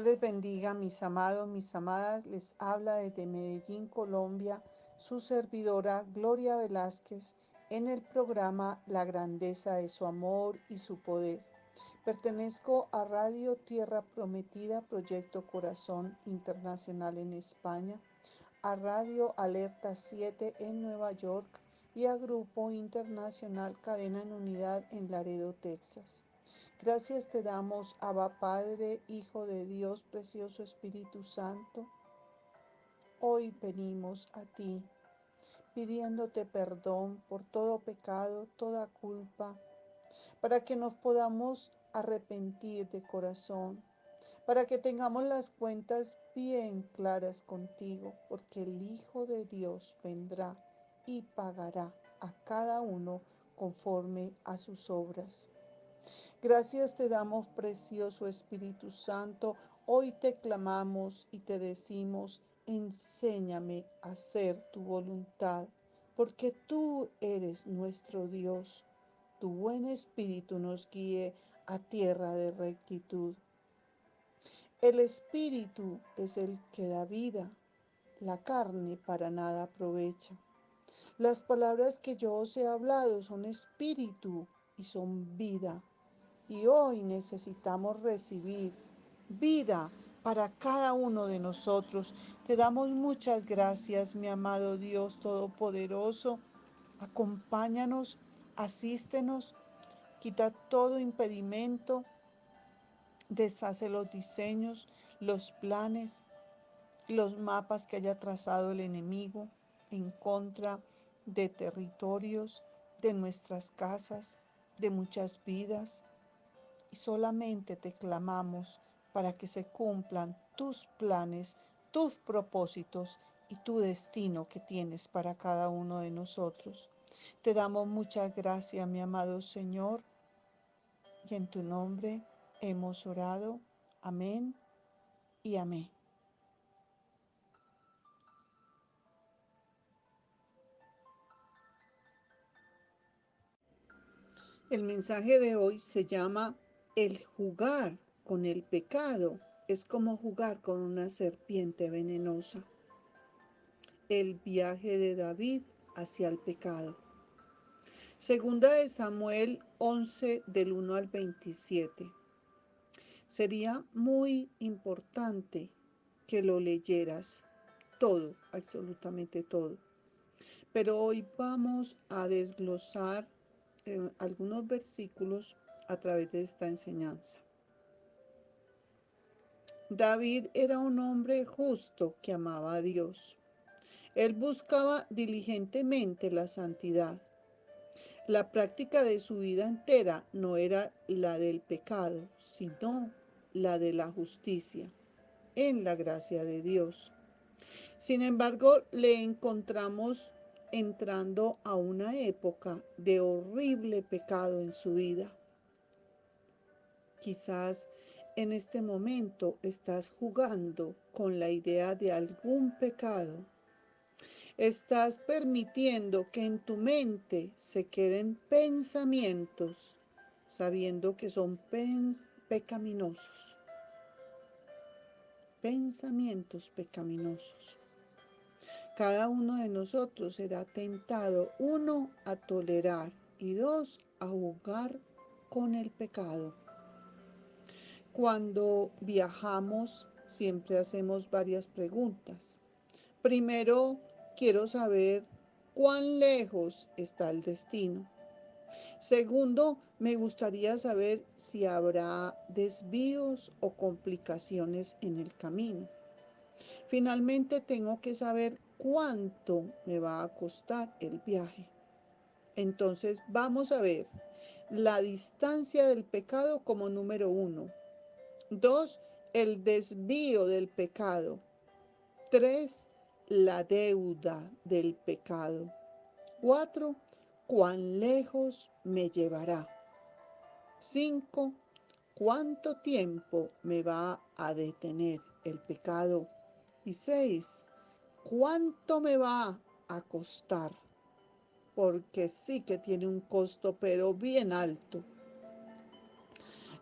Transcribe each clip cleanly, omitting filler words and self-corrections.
Dios les bendiga, mis amados, mis amadas. Les habla desde Medellín, Colombia, su servidora Gloria Velázquez, en el programa La grandeza de su amor y su poder. Pertenezco a Radio Tierra Prometida, Proyecto Corazón Internacional en España, a Radio Alerta 7 en Nueva York y a Grupo Internacional Cadena en Unidad en Laredo, Texas. Gracias te damos, Abba Padre, Hijo de Dios, precioso Espíritu Santo. Hoy venimos a ti, pidiéndote perdón por todo pecado, toda culpa, para que nos podamos arrepentir de corazón, para que tengamos las cuentas bien claras contigo, porque el Hijo de Dios vendrá y pagará a cada uno conforme a sus obras. Gracias te damos, precioso Espíritu Santo. Hoy te clamamos y te decimos, enséñame a hacer tu voluntad, porque tú eres nuestro Dios. Tu buen Espíritu nos guíe a tierra de rectitud. El Espíritu es el que da vida, la carne para nada aprovecha. Las palabras que yo os he hablado son espíritu y son vida. Y hoy necesitamos recibir vida para cada uno de nosotros. Te damos muchas gracias, mi amado Dios Todopoderoso. Acompáñanos, asístenos, quita todo impedimento, deshace los diseños, los planes, los mapas que haya trazado el enemigo en contra de territorios, de nuestras casas, de muchas vidas. Y solamente te clamamos para que se cumplan tus planes, tus propósitos y tu destino que tienes para cada uno de nosotros. Te damos muchas gracias, mi amado Señor, y en tu nombre hemos orado. Amén y amén. El mensaje de hoy se llama el jugar con el pecado. Es como jugar con una serpiente venenosa. El viaje de David hacia el pecado. Segunda de Samuel 11 del 1 al 27. Sería muy importante que lo leyeras todo, absolutamente todo. Pero hoy vamos a desglosar algunos versículos a través de esta enseñanza. David era un hombre justo que amaba a Dios. Él buscaba diligentemente la santidad. La práctica de su vida entera no era la del pecado, sino la de la justicia, en la gracia de Dios. Sin embargo, le encontramos entrando a una época de horrible pecado en su vida. Quizás en este momento estás jugando con la idea de algún pecado. Estás permitiendo que en tu mente se queden pensamientos, sabiendo que son pecaminosos. Pensamientos pecaminosos. Cada uno de nosotros será tentado, uno, a tolerar y dos, a jugar con el pecado. Cuando viajamos, siempre hacemos varias preguntas. Primero, quiero saber cuán lejos está el destino. Segundo, me gustaría saber si habrá desvíos o complicaciones en el camino. Finalmente, tengo que saber cuánto me va a costar el viaje. Entonces, vamos a ver la distancia del pecado como número 1. 2, el desvío del pecado. 3, la deuda del pecado. 4, cuán lejos me llevará. 5, cuánto tiempo me va a detener el pecado. Y 6, cuánto me va a costar. Porque sí que tiene un costo, pero bien alto.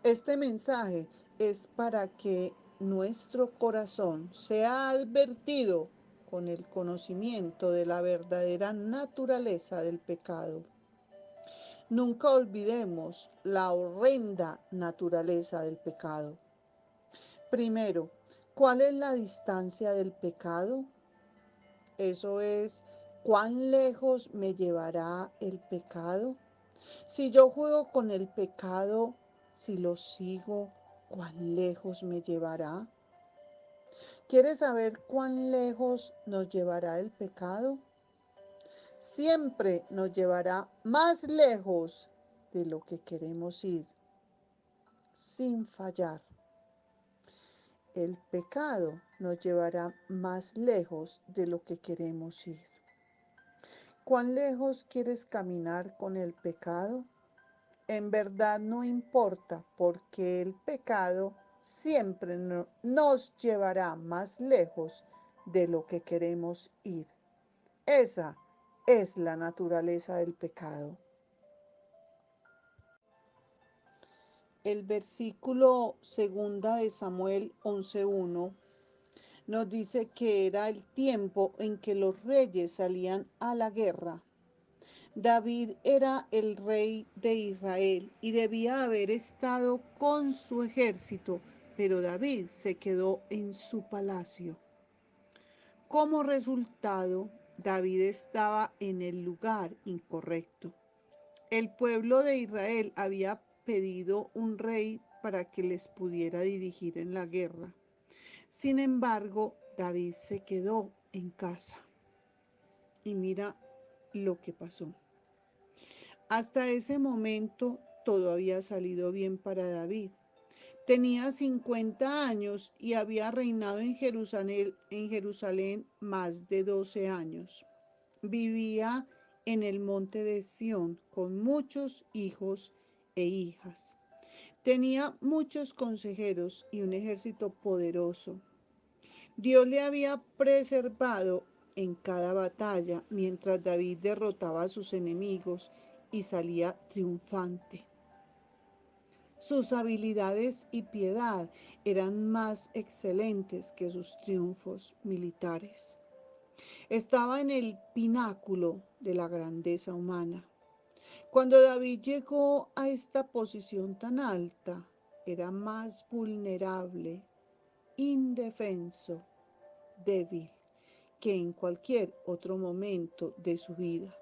Este mensaje es para que nuestro corazón sea advertido con el conocimiento de la verdadera naturaleza del pecado. Nunca olvidemos la horrenda naturaleza del pecado. Primero, ¿cuál es la distancia del pecado? Eso es, ¿cuán lejos me llevará el pecado? Si yo juego con el pecado, si lo sigo, ¿cuán lejos me llevará? ¿Quieres saber cuán lejos nos llevará el pecado? Siempre nos llevará más lejos de lo que queremos ir, sin fallar. El pecado nos llevará más lejos de lo que queremos ir. ¿Cuán lejos quieres caminar con el pecado? En verdad no importa, porque el pecado siempre nos llevará más lejos de lo que queremos ir. Esa es la naturaleza del pecado. El versículo 2 de Samuel 11:1 nos dice que era el tiempo en que los reyes salían a la guerra. David era el rey de Israel y debía haber estado con su ejército, pero David se quedó en su palacio. Como resultado, David estaba en el lugar incorrecto. El pueblo de Israel había pedido un rey para que les pudiera dirigir en la guerra. Sin embargo, David se quedó en casa. Y mira lo que pasó. Hasta ese momento todo había salido bien para David. Tenía 50 años y había reinado en Jerusalén más de 12 años. Vivía en el monte de Sión con muchos hijos e hijas. Tenía muchos consejeros y un ejército poderoso. Dios le había preservado en cada batalla mientras David derrotaba a sus enemigos y salía triunfante. Sus habilidades y piedad eran más excelentes que sus triunfos militares. Estaba en el pináculo de la grandeza humana. Cuando David llegó a esta posición tan alta, era más vulnerable, indefenso, débil que en cualquier otro momento de su vida.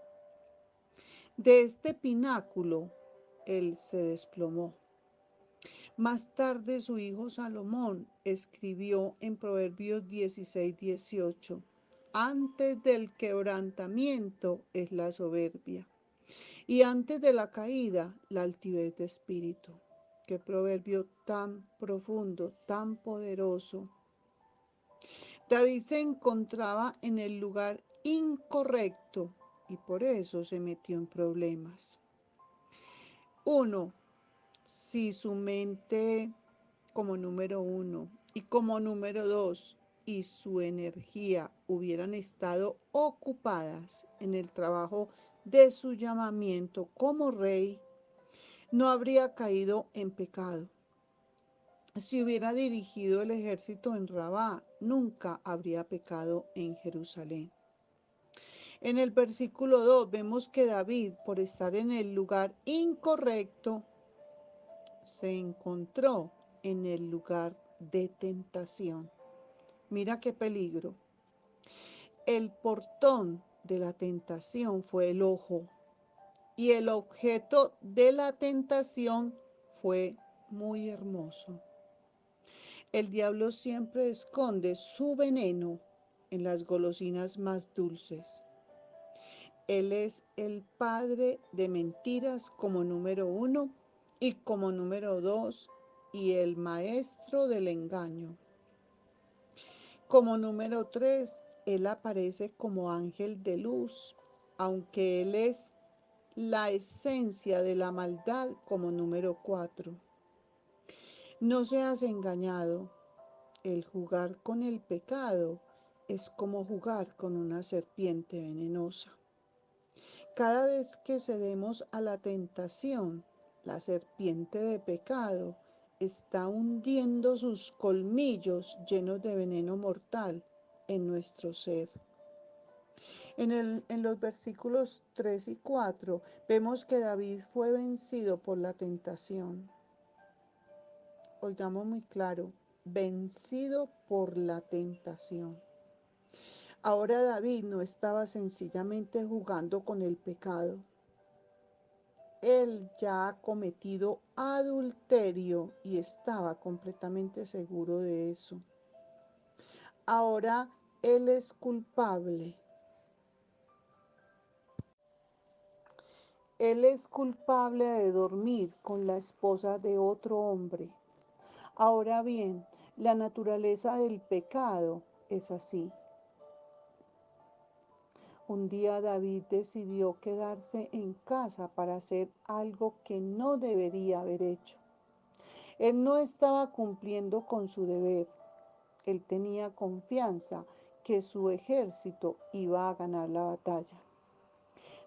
De este pináculo, él se desplomó. Más tarde su hijo Salomón escribió en Proverbios 16:18, antes del quebrantamiento es la soberbia, y antes de la caída la altivez de espíritu. Qué proverbio tan profundo, tan poderoso. David se encontraba en el lugar incorrecto y por eso se metió en problemas. 1. Si su mente como número 1 y como número 2 y su energía hubieran estado ocupadas en el trabajo de su llamamiento como rey, no habría caído en pecado. Si hubiera dirigido el ejército en Rabá, nunca habría pecado en Jerusalén. En el versículo 2 vemos que David, por estar en el lugar incorrecto, se encontró en el lugar de tentación. Mira qué peligro. El portón de la tentación fue el ojo y el objeto de la tentación fue muy hermoso. El diablo siempre esconde su veneno en las golosinas más dulces. Él es el padre de mentiras como número 1 y como número 2 y el maestro del engaño. Como número 3, él aparece como ángel de luz, aunque él es la esencia de la maldad como número 4. No seas engañado. El jugar con el pecado es como jugar con una serpiente venenosa. Cada vez que cedemos a la tentación, la serpiente de pecado está hundiendo sus colmillos llenos de veneno mortal en nuestro ser. En los versículos 3 y 4 vemos que David fue vencido por la tentación. Oigamos muy claro, vencido por la tentación. Ahora David no estaba sencillamente jugando con el pecado. Él ya ha cometido adulterio y estaba completamente seguro de eso. Ahora él es culpable. Él es culpable de dormir con la esposa de otro hombre. Ahora bien, la naturaleza del pecado es así. Un día David decidió quedarse en casa para hacer algo que no debería haber hecho. Él no estaba cumpliendo con su deber. Él tenía confianza que su ejército iba a ganar la batalla.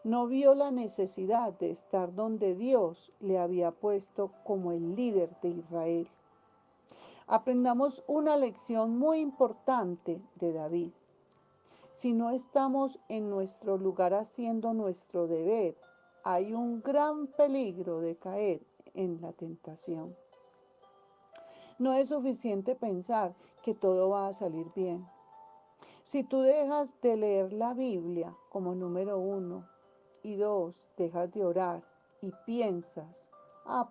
No vio la necesidad de estar donde Dios le había puesto como el líder de Israel. Aprendamos una lección muy importante de David. Si no estamos en nuestro lugar haciendo nuestro deber, hay un gran peligro de caer en la tentación. No es suficiente pensar que todo va a salir bien. Si tú dejas de leer la Biblia como número 1 y 2, dejas de orar y piensas,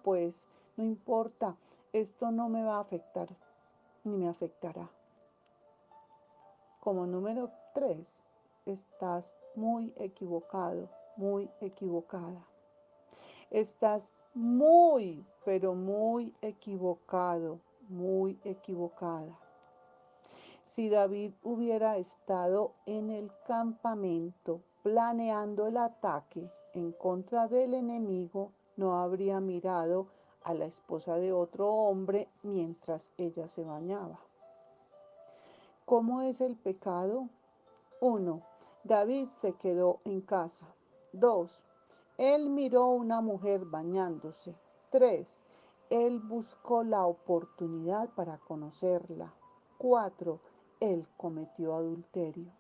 pues no importa, esto no me va a afectar ni me afectará. Como número 3, estás muy equivocado, muy equivocada. Estás muy, pero muy equivocado, muy equivocada. Si David hubiera estado en el campamento planeando el ataque en contra del enemigo, no habría mirado a la esposa de otro hombre mientras ella se bañaba. ¿Cómo es el pecado? 1. David se quedó en casa. 2. Él miró a una mujer bañándose. 3. Él buscó la oportunidad para conocerla. 4. Él cometió adulterio.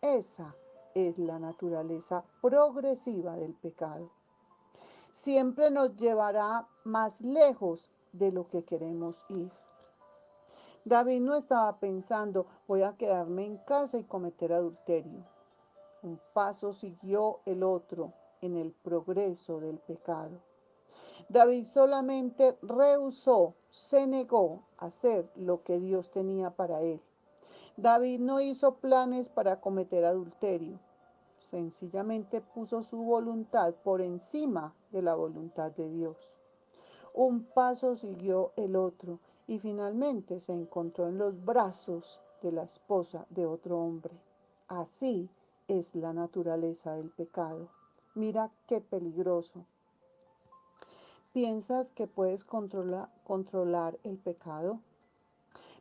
Esa es la naturaleza progresiva del pecado. Siempre nos llevará más lejos de lo que queremos ir. David no estaba pensando, voy a quedarme en casa y cometer adulterio. Un paso siguió el otro en el progreso del pecado. David solamente rehusó, se negó a hacer lo que Dios tenía para él. David no hizo planes para cometer adulterio. Sencillamente puso su voluntad por encima de la voluntad de Dios. Un paso siguió el otro y finalmente se encontró en los brazos de la esposa de otro hombre. Así es la naturaleza del pecado. Mira qué peligroso. ¿Piensas que puedes controlar el pecado?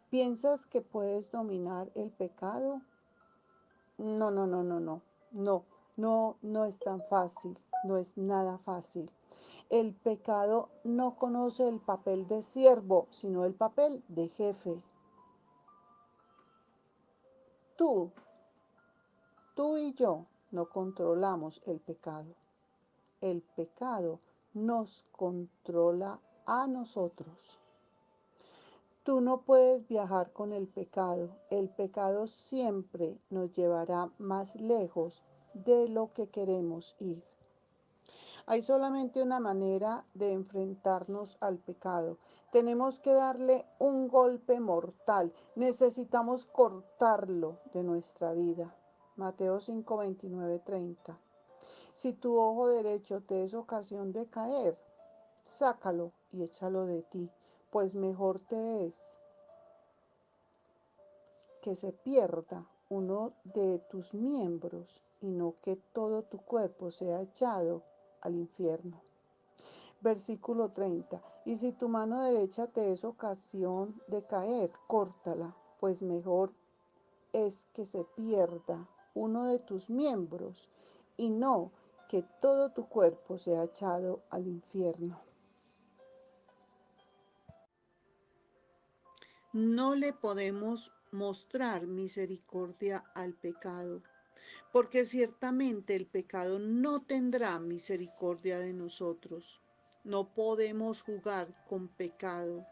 ¿Piensas que puedes dominar el pecado? No, no, no, no, no. No es tan fácil. No es nada fácil. El pecado no conoce el papel de siervo, sino el papel de jefe. Tú y yo no controlamos el pecado. El pecado nos controla a nosotros. Tú no puedes viajar con el pecado. El pecado siempre nos llevará más lejos de lo que queremos ir. Hay solamente una manera de enfrentarnos al pecado. Tenemos que darle un golpe mortal. Necesitamos cortarlo de nuestra vida. Mateo 5, 29, 30. Si tu ojo derecho te es ocasión de caer, sácalo y échalo de ti, pues mejor te es que se pierda uno de tus miembros y no que todo tu cuerpo sea echado al infierno. Versículo 30. Y si tu mano derecha te es ocasión de caer, córtala, pues mejor es que se pierda uno de tus miembros y no que todo tu cuerpo sea echado al infierno. No le podemos mostrar misericordia al pecado, porque ciertamente el pecado no tendrá misericordia de nosotros. No podemos jugar con pecado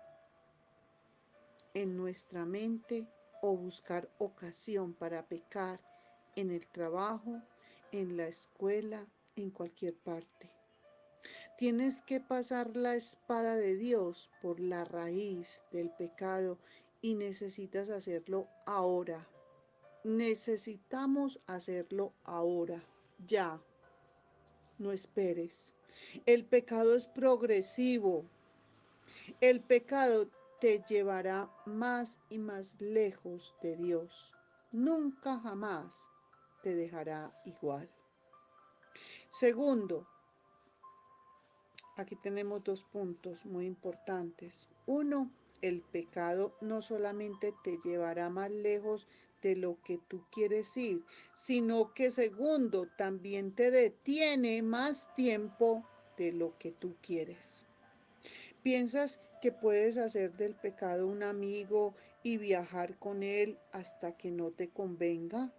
en nuestra mente o buscar ocasión para pecar en el trabajo, en la escuela, en cualquier parte. Tienes que pasar la espada de Dios por la raíz del pecado y necesitas hacerlo ahora. Necesitamos hacerlo ahora, ya. No esperes. El pecado es progresivo. El pecado te llevará más y más lejos de Dios. Nunca jamás te dejará igual. Segundo, aquí tenemos dos puntos muy importantes. Uno, el pecado no solamente te llevará más lejos de lo que tú quieres ir, sino que segundo, también te detiene más tiempo de lo que tú quieres. ¿Piensas que puedes hacer del pecado un amigo y viajar con él hasta que no te convenga?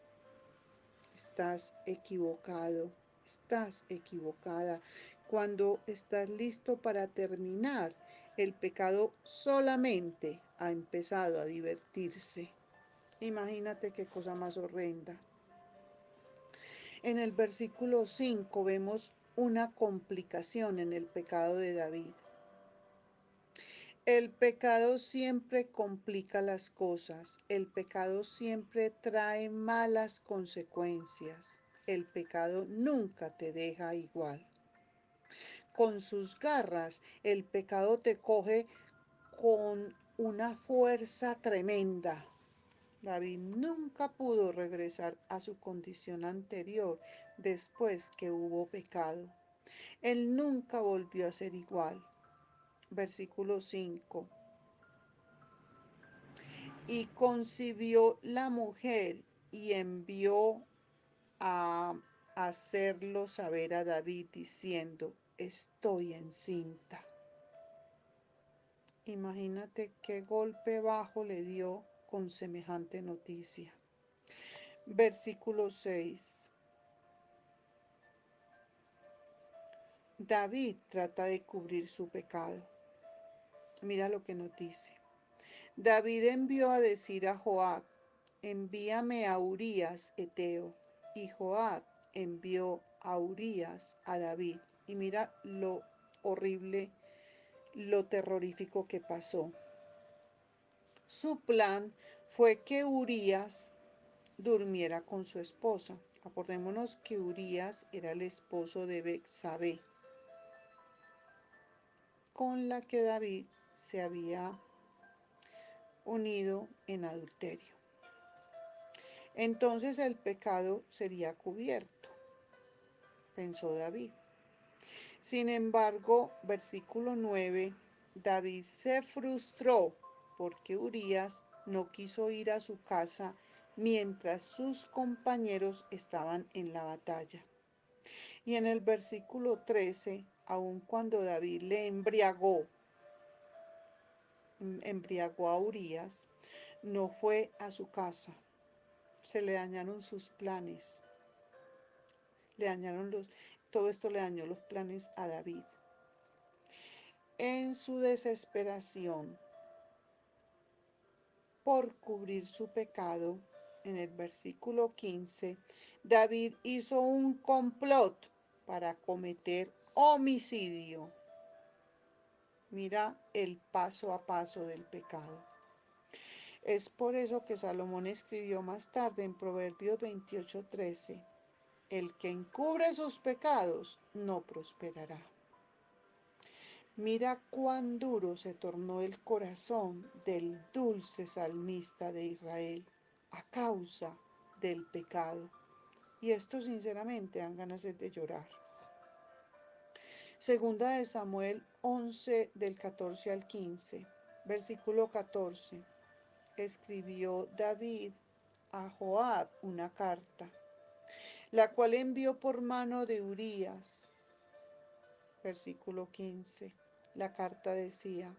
Estás equivocado, estás equivocada. Cuando estás listo para terminar, el pecado solamente ha empezado a divertirse. Imagínate qué cosa más horrenda. En el versículo 5 vemos una complicación en el pecado de David. El pecado siempre complica las cosas, el pecado siempre trae malas consecuencias, el pecado nunca te deja igual. Con sus garras, el pecado te coge con una fuerza tremenda. David nunca pudo regresar a su condición anterior después que hubo pecado. Él nunca volvió a ser igual. Versículo 5. Y concibió la mujer y envió a hacerlo saber a David diciendo, estoy encinta. Imagínate qué golpe bajo le dio con semejante noticia. Versículo 6. David trata de cubrir su pecado. Mira lo que nos dice. David envió a decir a Joab, envíame a Urías Eteo. Y Joab envió a Urías a David. Y mira lo horrible, lo terrorífico que pasó. Su plan fue que Urías durmiera con su esposa. Acordémonos que Urías era el esposo de Betsabé, con la que David se había unido en adulterio. Entonces el pecado sería cubierto, pensó David. Sin embargo, versículo 9, David se frustró porque Urías no quiso ir a su casa mientras sus compañeros estaban en la batalla. Y en el versículo 13, aun cuando David le embriagó a Urías, no fue a su casa. Se le dañaron sus planes. Todo esto le dañó los planes a David. En su desesperación por cubrir su pecado, en el versículo 15, David hizo un complot para cometer homicidio. Mira el paso a paso del pecado. Es por eso que Salomón escribió más tarde en Proverbios 28:13, el que encubre sus pecados no prosperará. Mira cuán duro se tornó el corazón del dulce salmista de Israel a causa del pecado. Y esto sinceramente dan ganas de llorar. Segunda de Samuel 11 del 14 al 15, versículo 14. Escribió David a Joab una carta, la cual envió por mano de Urías. Versículo 15. La carta decía,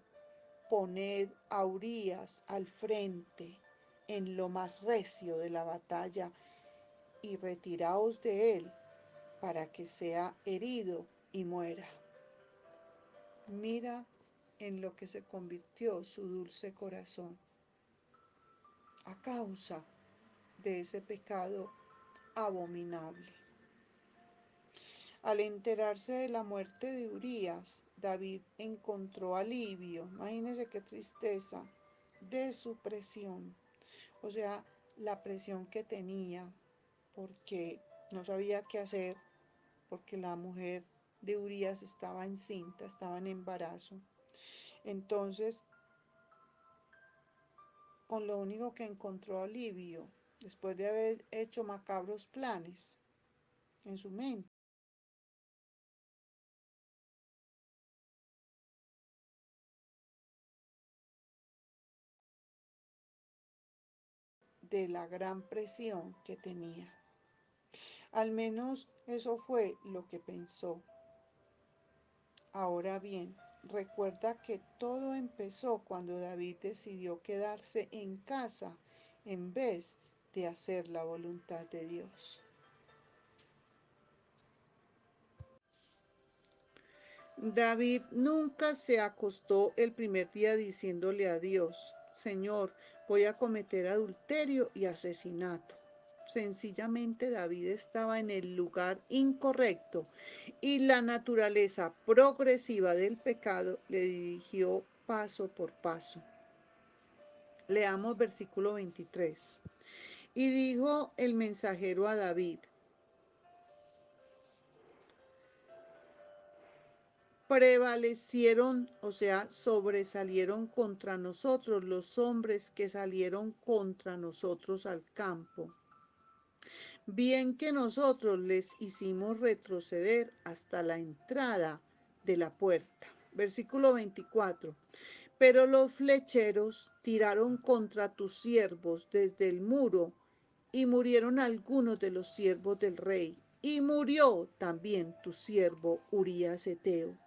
poned a Urías al frente en lo más recio de la batalla y retiraos de él para que sea herido y muera. Mira en lo que se convirtió su dulce corazón a causa de ese pecado abominable. Al enterarse de la muerte de Urías, David encontró alivio, imagínense qué tristeza, de su presión, o sea, la presión que tenía, porque no sabía qué hacer, porque la mujer de Urías estaba encinta, estaba en embarazo. Entonces, con lo único que encontró alivio, después de haber hecho macabros planes en su mente, de la gran presión que tenía. Al menos eso fue lo que pensó. Ahora bien, recuerda que todo empezó cuando David decidió quedarse en casa en vez de hacer la voluntad de Dios. David nunca se acostó el primer día diciéndole a Dios: Señor, voy a cometer adulterio y asesinato. Sencillamente David estaba en el lugar incorrecto y la naturaleza progresiva del pecado le dirigió paso por paso. Leamos versículo 23. Y dijo el mensajero a David: prevalecieron, o sea, sobresalieron contra nosotros los hombres que salieron contra nosotros al campo. Bien que nosotros les hicimos retroceder hasta la entrada de la puerta. Versículo 24. Pero los flecheros tiraron contra tus siervos desde el muro, y murieron algunos de los siervos del rey, y murió también tu siervo Urías Eteo.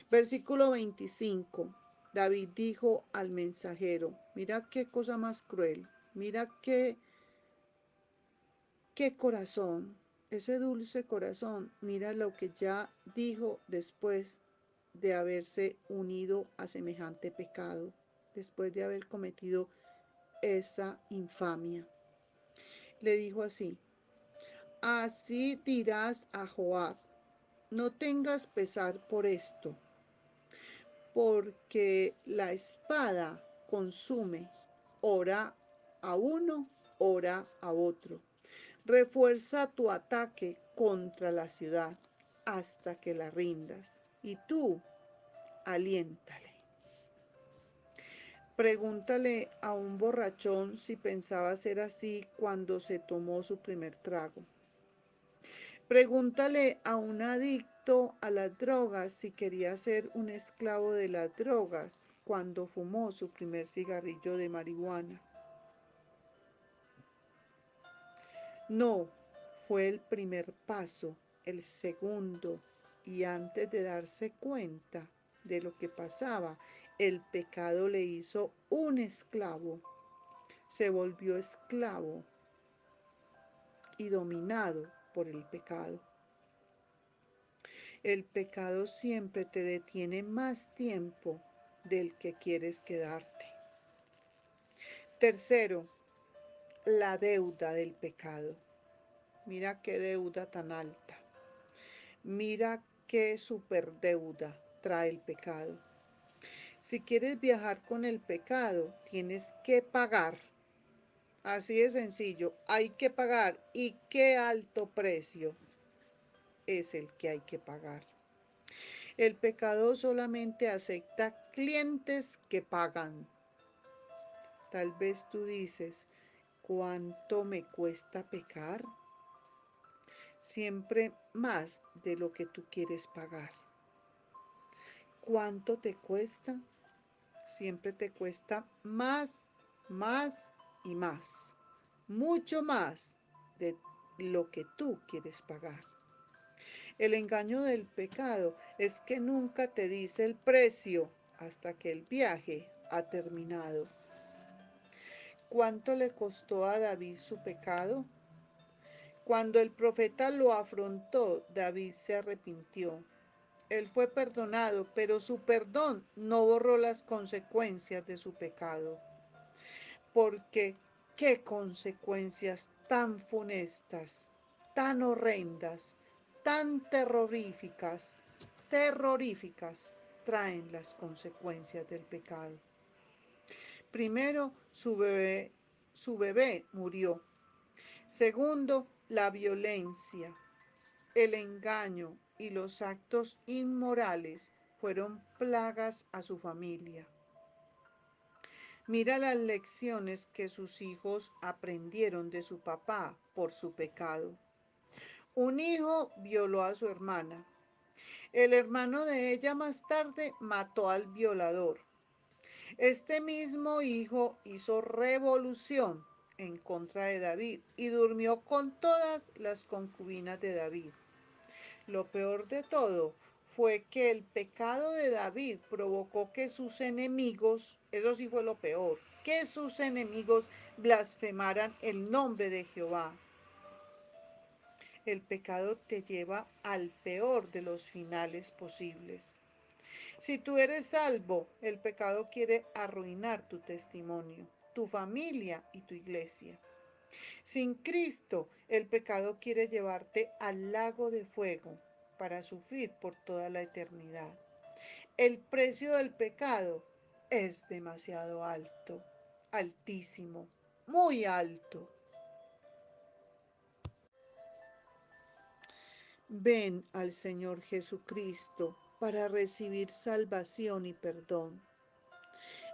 Versículo 25. David dijo al mensajero: mira qué cosa más cruel, mira qué corazón, ese dulce corazón, mira lo que ya dijo después de haberse unido a semejante pecado, después de haber cometido esa infamia. Le dijo así: así dirás a Joab, no tengas pesar por esto, porque la espada consume, ora a uno, ora a otro. Refuerza tu ataque contra la ciudad hasta que la rindas, y tú aliéntale. Pregúntale a un borrachón si pensaba ser así cuando se tomó su primer trago. Pregúntale a un adicto a las drogas si quería ser un esclavo de las drogas cuando fumó su primer cigarrillo de marihuana. No, fue el primer paso, el segundo, y antes de darse cuenta de lo que pasaba, el pecado le hizo un esclavo. Se volvió esclavo y dominado por el pecado. El pecado siempre te detiene más tiempo del que quieres quedarte. Tercero, la deuda del pecado. Mira qué deuda tan alta. Mira qué superdeuda trae el pecado. Si quieres viajar con el pecado, tienes que pagar. Así de sencillo, hay que pagar. ¿Y qué alto precio es el que hay que pagar? El pecado solamente acepta clientes que pagan. Tal vez tú dices: ¿cuánto me cuesta pecar? Siempre más de lo que tú quieres pagar. ¿Cuánto te cuesta? Siempre te cuesta más, más y más. Mucho más de lo que tú quieres pagar. El engaño del pecado es que nunca te dice el precio, hasta que el viaje ha terminado. ¿Cuánto le costó a David su pecado? Cuando el profeta lo afrontó, David se arrepintió. Él fue perdonado, pero su perdón no borró las consecuencias de su pecado. Porque qué consecuencias tan funestas, tan horrendas, tan terroríficas traen las consecuencias del pecado. Primero, su bebé murió. Segundo, la violencia, el engaño y los actos inmorales fueron plagas a su familia. Mira las lecciones que sus hijos aprendieron de su papá por su pecado. Un hijo violó a su hermana. El hermano de ella más tarde mató al violador. Este mismo hijo hizo revolución en contra de David y durmió con todas las concubinas de David. Lo peor de todo fue que el pecado de David provocó que sus enemigos, eso sí fue lo peor, que sus enemigos blasfemaran el nombre de Jehová. El pecado te lleva al peor de los finales posibles. Si tú eres salvo, el pecado quiere arruinar tu testimonio, tu familia y tu iglesia. Sin Cristo, el pecado quiere llevarte al lago de fuego para sufrir por toda la eternidad. El precio del pecado es demasiado alto, altísimo, muy alto. Ven al Señor Jesucristo para recibir salvación y perdón.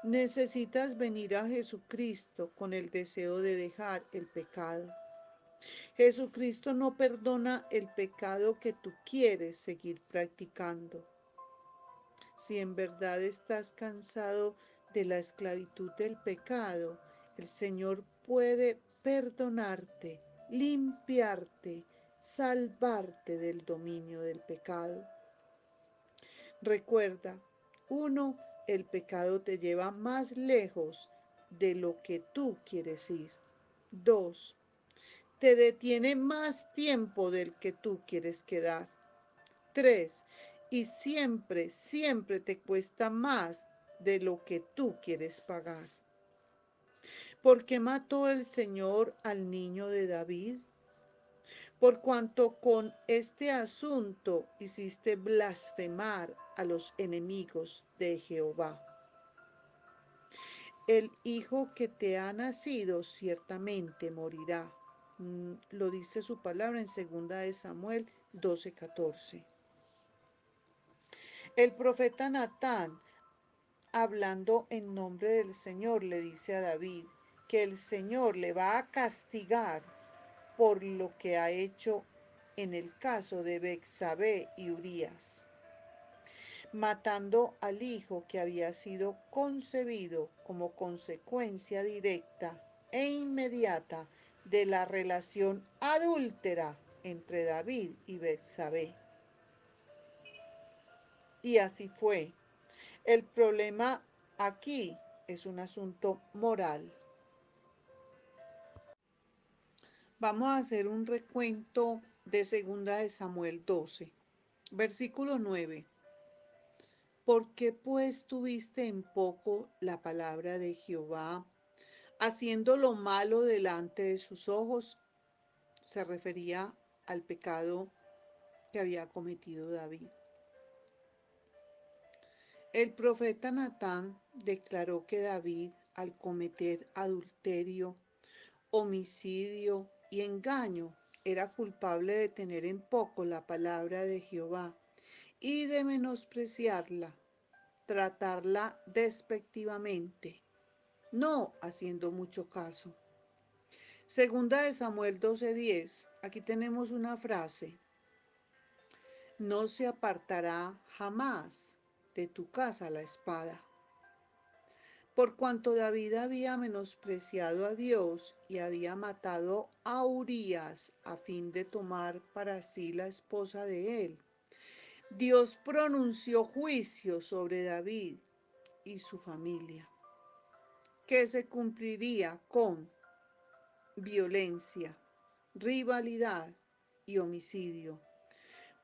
Necesitas venir a Jesucristo con el deseo de dejar el pecado. Jesucristo no perdona el pecado que tú quieres seguir practicando. Si en verdad estás cansado de la esclavitud del pecado, el Señor puede perdonarte, limpiarte, salvarte del dominio del pecado. Recuerda, 1. El pecado te lleva más lejos de lo que tú quieres ir. 2. Te detiene más tiempo del que tú quieres quedar. 3. Y siempre, siempre te cuesta más de lo que tú quieres pagar. ¿Por qué mató el Señor al niño de David? Por cuanto con este asunto hiciste blasfemar a los enemigos de Jehová. El hijo que te ha nacido ciertamente morirá. Lo dice su palabra en 2 de Samuel 12:14. El profeta Natán, hablando en nombre del Señor, le dice a David que el Señor le va a castigar por lo que ha hecho en el caso de Betsabé y Urías, matando al hijo que había sido concebido como consecuencia directa e inmediata de la relación adúltera entre David y Betsabé. Y así fue. El problema aquí es un asunto moral. Vamos a hacer un recuento de 2 de Samuel 12, versículo 9. ¿Por qué pues tuviste en poco la palabra de Jehová, haciendo lo malo delante de sus ojos? Se refería al pecado que había cometido David. El profeta Natán declaró que David, al cometer adulterio, homicidio y engaño, era culpable de tener en poco la palabra de Jehová y de menospreciarla, tratarla despectivamente, no haciendo mucho caso. 2 de Samuel 12:10, aquí tenemos una frase: no se apartará jamás de tu casa la espada. Por cuanto David había menospreciado a Dios y había matado a Urías a fin de tomar para sí la esposa de él, Dios pronunció juicio sobre David y su familia, que se cumpliría con violencia, rivalidad y homicidio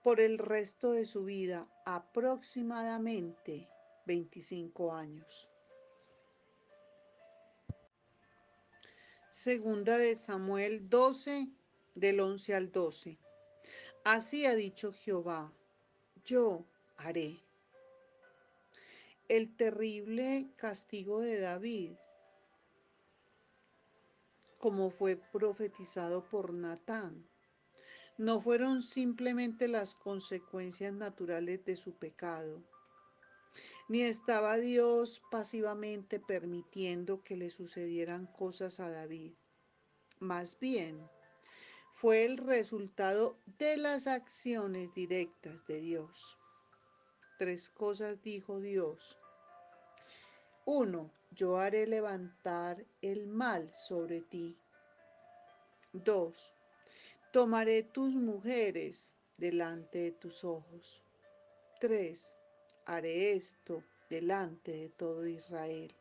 por el resto de su vida, aproximadamente 25 años. Segunda de Samuel 12, del 11 al 12. Así ha dicho Jehová, yo haré. El terrible castigo de David, como fue profetizado por Natán, no fueron simplemente las consecuencias naturales de su pecado, ni estaba Dios pasivamente permitiendo que le sucedieran cosas a David. Más bien, fue el resultado de las acciones directas de Dios. Tres cosas dijo Dios. 1. Yo haré levantar el mal sobre ti. 2. Tomaré tus mujeres delante de tus ojos. 3. Haré esto delante de todo Israel.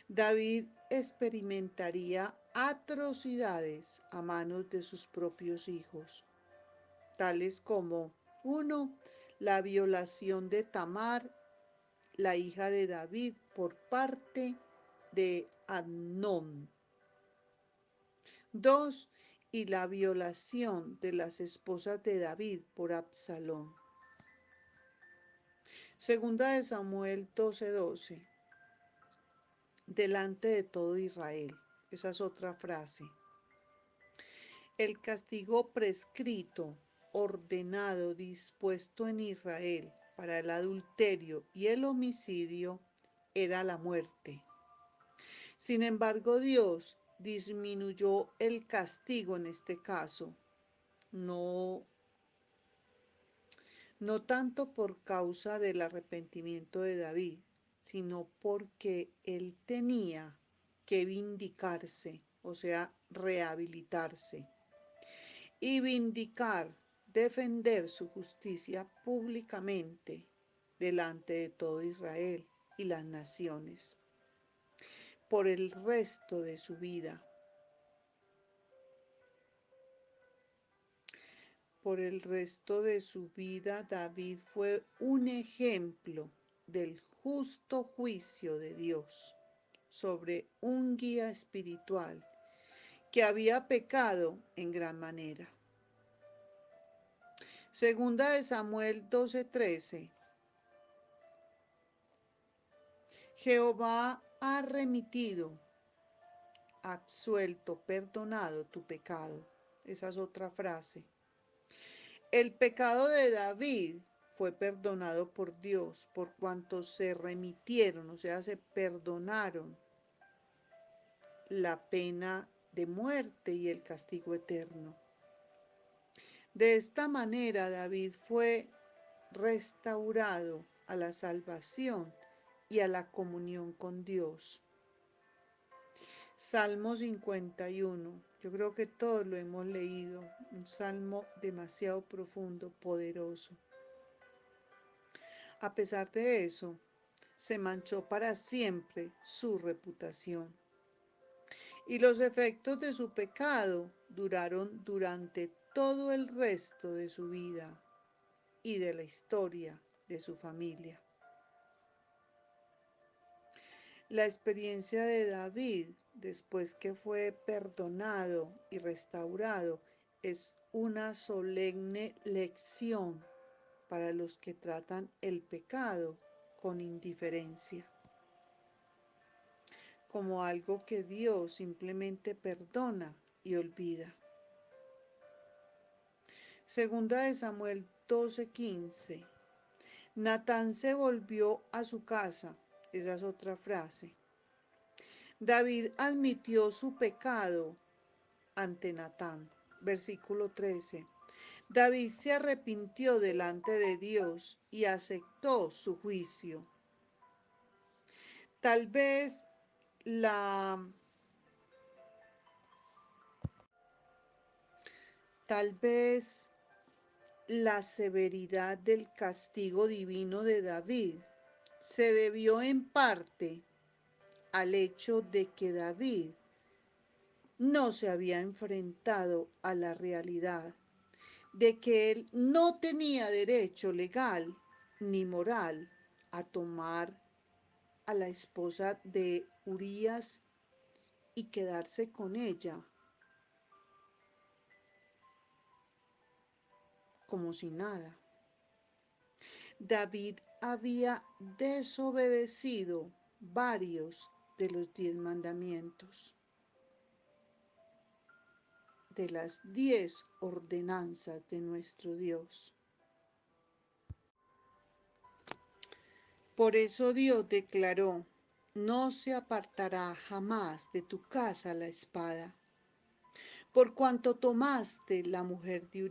David experimentaría atrocidades a manos de sus propios hijos, tales como 1. La violación de Tamar, la hija de David, por parte de Amnón. 2. Y la violación de las esposas de David por Absalón. Segunda de Samuel 12:12. Delante de todo Israel. Esa es otra frase. El castigo prescrito, ordenado, dispuesto en Israel para el adulterio y el homicidio era la muerte. Sin embargo, Dios disminuyó el castigo en este caso, no tanto por causa del arrepentimiento de David, sino porque él tenía que vindicarse, o sea, rehabilitarse, y defender su justicia públicamente delante de todo Israel y las naciones por el resto de su vida. Por el resto de su vida, David fue un ejemplo del justo juicio de Dios sobre un guía espiritual que había pecado en gran manera. Segunda de Samuel 12:13. Jehová ha remitido, absuelto, perdonado tu pecado. Esa es otra frase. El pecado de David fue perdonado por Dios por cuanto se remitieron, o sea, se perdonaron la pena de muerte y el castigo eterno. De esta manera David fue restaurado a la salvación y a la comunión con Dios. Salmo 51. Yo creo que todos lo hemos leído. Un salmo demasiado profundo, poderoso. A pesar de eso, se manchó para siempre su reputación. Y los efectos de su pecado duraron durante todo el resto de su vida y de la historia de su familia. La experiencia de David, después que fue perdonado y restaurado, es una solemne lección para los que tratan el pecado con indiferencia, como algo que Dios simplemente perdona y olvida. Segunda de Samuel 12:15. Natán se volvió a su casa. Esa es otra frase. David admitió su pecado ante Natán. Versículo 13. David se arrepintió delante de Dios y aceptó su juicio. Tal vez la severidad del castigo divino de David se debió en parte al hecho de que David no se había enfrentado a la realidad de que él no tenía derecho legal ni moral a tomar a la esposa de Urías y quedarse con ella como si nada. David había desobedecido varios de los 10 mandamientos, de las 10 ordenanzas de nuestro Dios. Por eso Dios declaró: no se apartará jamás de tu casa la espada, por cuanto tomaste la mujer de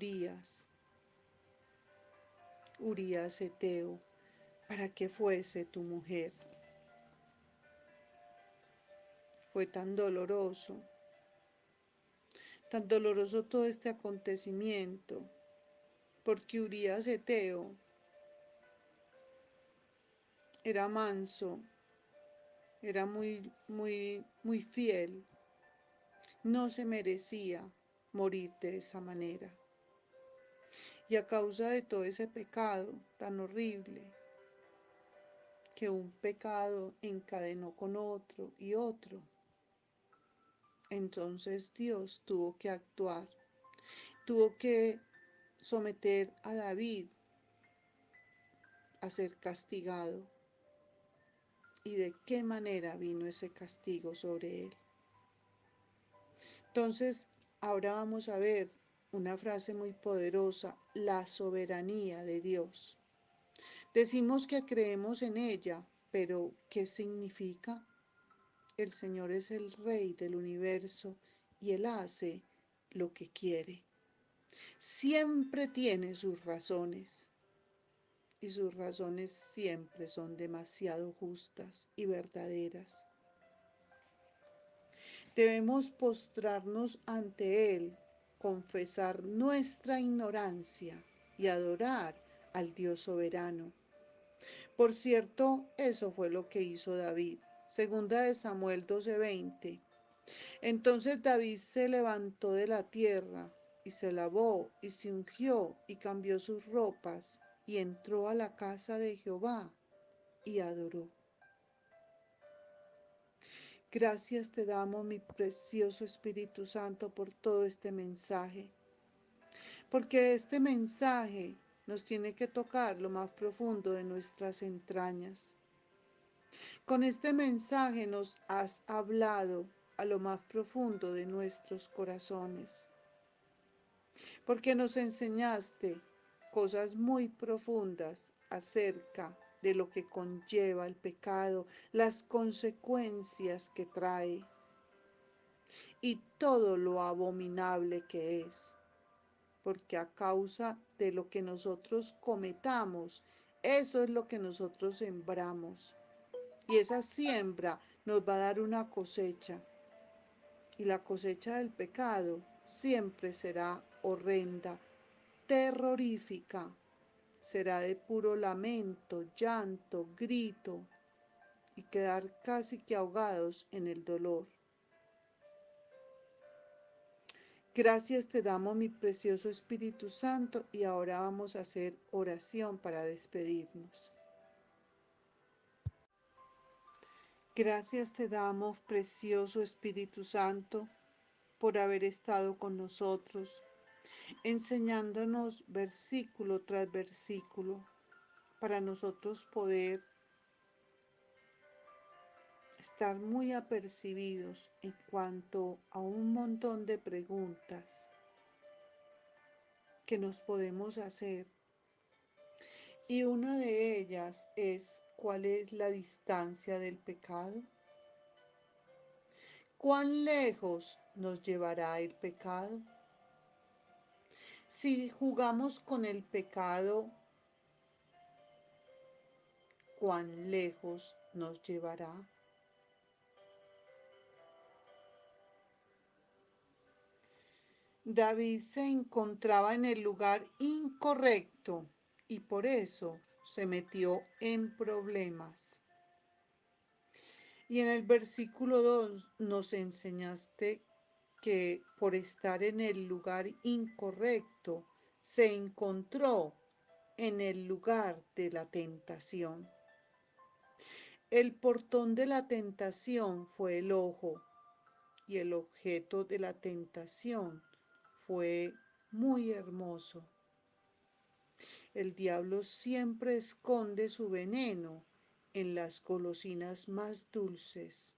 Urías heteo, para que fuese tu mujer. Fue tan doloroso todo este acontecimiento, porque Urías heteo era manso, era muy fiel, no se merecía morir de esa manera. Y a causa de todo ese pecado tan horrible, que un pecado encadenó con otro y otro, entonces Dios tuvo que actuar, tuvo que someter a David a ser castigado. ¿Y de qué manera vino ese castigo sobre él? Entonces, ahora vamos a ver una frase muy poderosa: la soberanía de Dios. Decimos que creemos en ella, pero ¿qué significa? El Señor es el Rey del universo y Él hace lo que quiere. Siempre tiene sus razones y sus razones siempre son demasiado justas y verdaderas. Debemos postrarnos ante Él, confesar nuestra ignorancia y adorar al Dios soberano. Por cierto, eso fue lo que hizo David. Segunda de Samuel 12:20. Entonces David se levantó de la tierra y se lavó y se ungió y cambió sus ropas y entró a la casa de Jehová y adoró. Gracias te damos, mi precioso Espíritu Santo, por todo este mensaje, porque este mensaje nos tiene que tocar lo más profundo de nuestras entrañas. Con este mensaje nos has hablado a lo más profundo de nuestros corazones, porque nos enseñaste cosas muy profundas acerca de lo que conlleva el pecado, las consecuencias que trae y todo lo abominable que es, porque a causa de lo que nosotros cometamos, eso es lo que nosotros sembramos, y esa siembra nos va a dar una cosecha, y la cosecha del pecado siempre será horrenda, terrorífica, será de puro lamento, llanto, grito y quedar casi que ahogados en el dolor. Gracias te damos, mi precioso Espíritu Santo, y ahora vamos a hacer oración para despedirnos. Gracias te damos, precioso Espíritu Santo, por haber estado con nosotros, enseñándonos versículo tras versículo, para nosotros poder estar muy apercibidos en cuanto a un montón de preguntas que nos podemos hacer. Y una de ellas es: ¿cuál es la distancia del pecado? ¿Cuán lejos nos llevará el pecado? Si jugamos con el pecado, ¿cuán lejos nos llevará? David se encontraba en el lugar incorrecto y por eso se metió en problemas. Y en el versículo 2 nos enseñaste que por estar en el lugar incorrecto se encontró en el lugar de la tentación. El portón de la tentación fue el ojo y el objeto de la tentación fue muy hermoso. El diablo siempre esconde su veneno en las golosinas más dulces.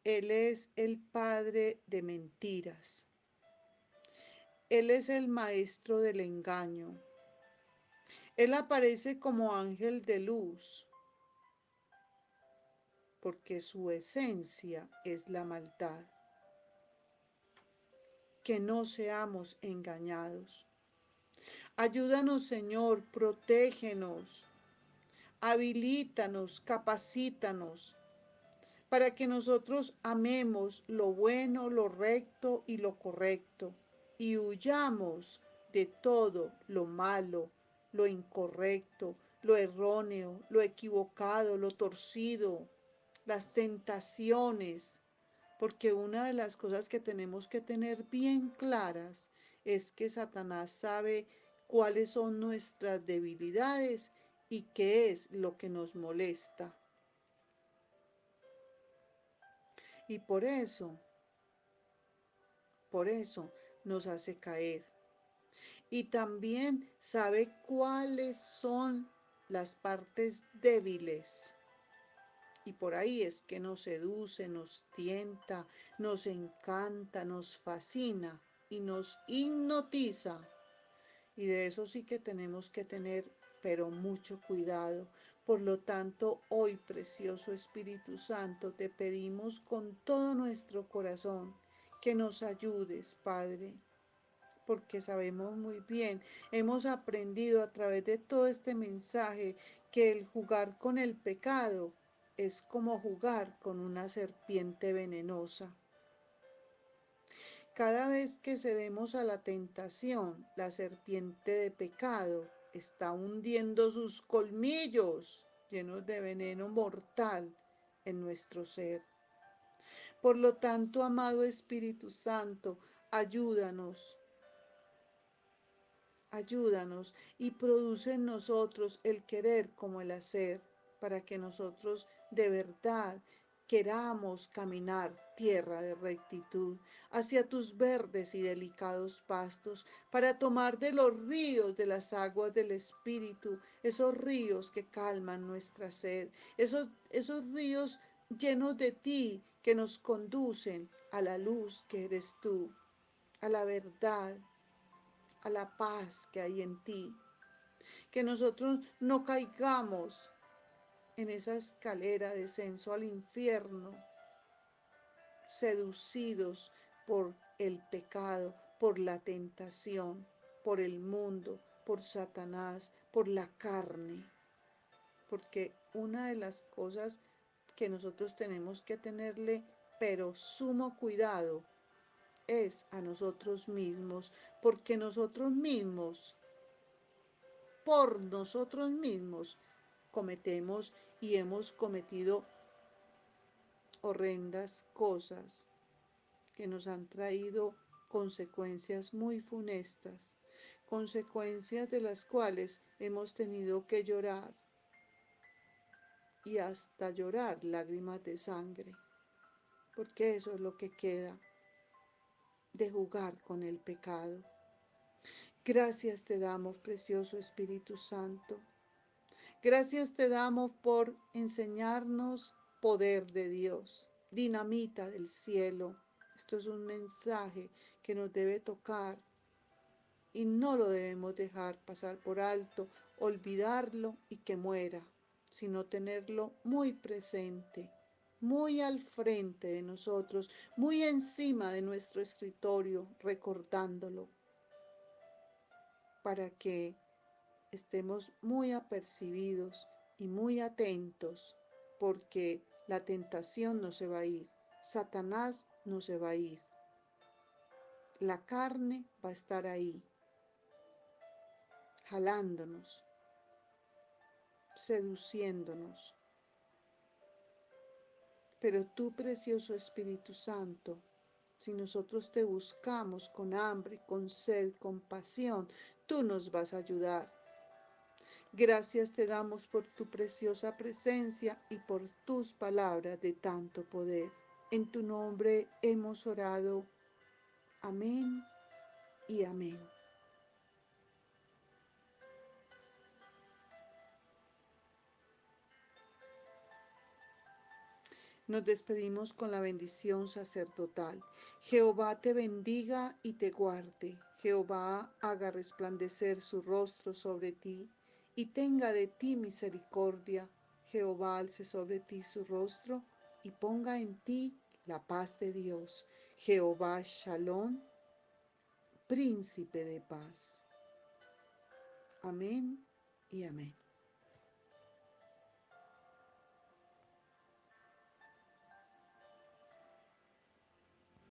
Él es el padre de mentiras. Él es el maestro del engaño. Él aparece como ángel de luz, porque su esencia es la maldad. Que no seamos engañados. Ayúdanos, Señor, protégenos, habilítanos, capacítanos, para que nosotros amemos lo bueno, lo recto y lo correcto, y huyamos de todo lo malo, lo incorrecto, lo erróneo, lo equivocado, lo torcido, las tentaciones, porque una de las cosas que tenemos que tener bien claras es que Satanás sabe cuáles son nuestras debilidades y qué es lo que nos molesta. Y por eso nos hace caer. Y también sabe cuáles son las partes débiles. Y por ahí es que nos seduce, nos tienta, nos encanta, nos fascina y nos hipnotiza. Y de eso sí que tenemos que tener, pero mucho cuidado. Por lo tanto, hoy, precioso Espíritu Santo, te pedimos con todo nuestro corazón que nos ayudes, Padre, porque sabemos muy bien, hemos aprendido a través de todo este mensaje que el jugar con el pecado es como jugar con una serpiente venenosa. Cada vez que cedemos a la tentación, la serpiente de pecado está hundiendo sus colmillos llenos de veneno mortal en nuestro ser. Por lo tanto, amado Espíritu Santo, ayúdanos y produce en nosotros el querer como el hacer, para que nosotros de verdad queramos caminar tierra de rectitud, hacia tus verdes y delicados pastos, para tomar de los ríos de las aguas del Espíritu, esos ríos que calman nuestra sed, esos ríos llenos de ti que nos conducen a la luz que eres tú, a la verdad, a la paz que hay en ti. Que nosotros no caigamos en esa escalera de descenso al infierno, seducidos por el pecado, por la tentación, por el mundo, por Satanás, por la carne. Porque una de las cosas que nosotros tenemos que tenerle, pero sumo cuidado, es a nosotros mismos, porque nosotros mismos, por nosotros mismos, cometemos y hemos cometido horrendas cosas que nos han traído consecuencias muy funestas, consecuencias de las cuales hemos tenido que llorar y hasta llorar lágrimas de sangre, porque eso es lo que queda de jugar con el pecado. Gracias te damos, precioso Espíritu Santo. Gracias te damos por enseñarnos poder de Dios, dinamita del cielo. Esto es un mensaje que nos debe tocar y no lo debemos dejar pasar por alto, olvidarlo y que muera, sino tenerlo muy presente, muy al frente de nosotros, muy encima de nuestro escritorio, recordándolo, para que estemos muy apercibidos y muy atentos, porque la tentación no se va a ir, Satanás no se va a ir, la carne va a estar ahí, jalándonos, seduciéndonos. Pero tú, precioso Espíritu Santo, si nosotros te buscamos con hambre, con sed, con pasión, tú nos vas a ayudar. Gracias te damos por tu preciosa presencia y por tus palabras de tanto poder. En tu nombre hemos orado. Amén y amén. Nos despedimos con la bendición sacerdotal. Jehová te bendiga y te guarde. Jehová haga resplandecer su rostro sobre ti y tenga de ti misericordia. Jehová alce sobre ti su rostro y ponga en ti la paz de Dios. Jehová Shalom, príncipe de paz. Amén y amén.